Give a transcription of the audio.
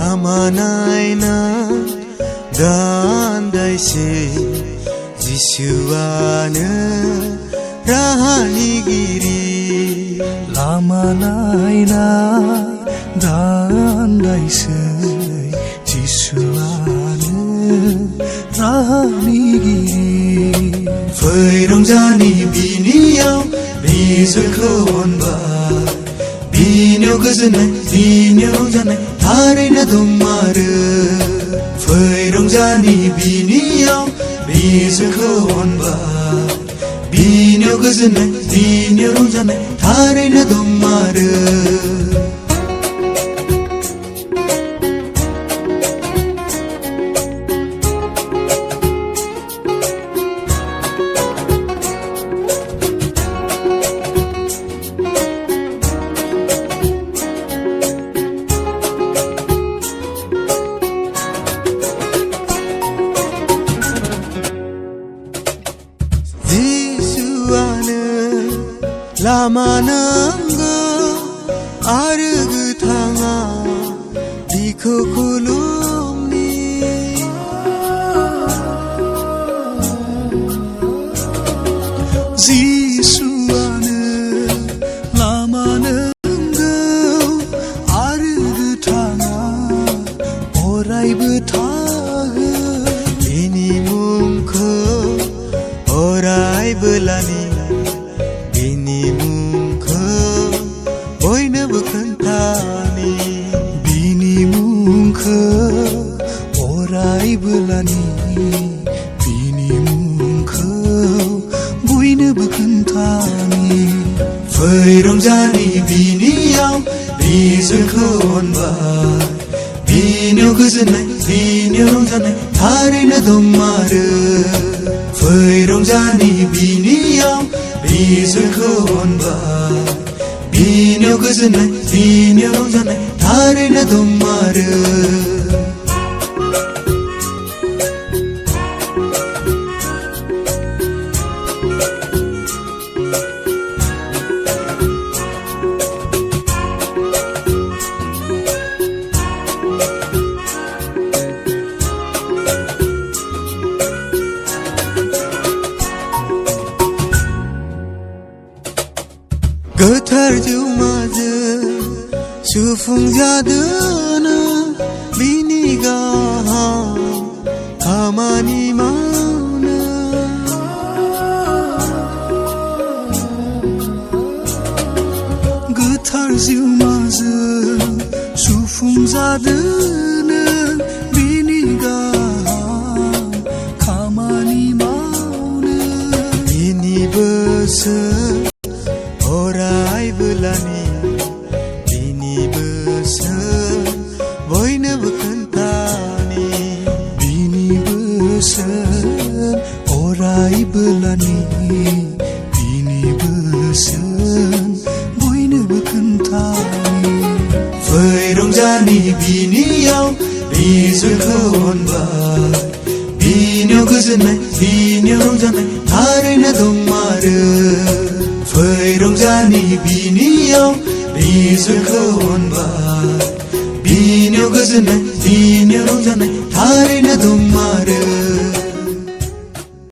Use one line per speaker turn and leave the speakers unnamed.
लामानायना दान्दायसे जिसुआनो राहानिगिरि
लामानायना दान्दायसे जिसुआनो राहानिगिरि
फै रंजानि बिनियाव बिजोंखौ अनबाय बिनियाव गोजोननाय बिनियाव रंजानाय थारैनो दंमारो फै रंजानि बिनियाव बिजोंखौ अनबाय बिनियाव गोजोननाय बिनियाव रंजानाय थारैनो दंमारो लामा नांगौ आरो गोथाङा बिखौ खुलुमनि
जिसुआनो लामा नांगौ आरो गोथाङा अरायबो थागोन
बिनि मुंखौ अरायबो लानि बिनि मुंखौ बयनोबो खोन्थानि
बिनि मुंखौ अरायबो लानि बिनि मुंखौ बयनोबो खोन्थानि
फै रंजानि बिनियाव बिजोंखौ अनबाय बिनियाव गोजोननाय बिनियाव रंजानाय थारैनो दंमारो फै रंजानि बिनियाव बिजोंखौ अनबाय बिनियाव गोजोननाय बिनियाव रंजानाय थारैनो दंमारो गोथार जिउमाजों सुफुंजादोनो बिनि गाहाम खामानि मावनो
गोथार जिउमाजों सुफुंजादोनो बिनि गाहाम खामानि मावनो
बिनि बोसोर अरायबो लानि बिनि बोसोर बयनोबो खोन्थानि
बिनि बोसोर अरायबो लानि बिनि बोसोर बयनोबो खोन्थानि
फै रंजानि बिनियाव बिजोंखौ अनबाय बिनियाव गोजोननाय बिनियाव रंजानाय थारैनो दंमारो फै रंजानि बिनियाव बिजोंखौ अनबाय बिनियाव गोजोननाय बिनियाव रंजानाय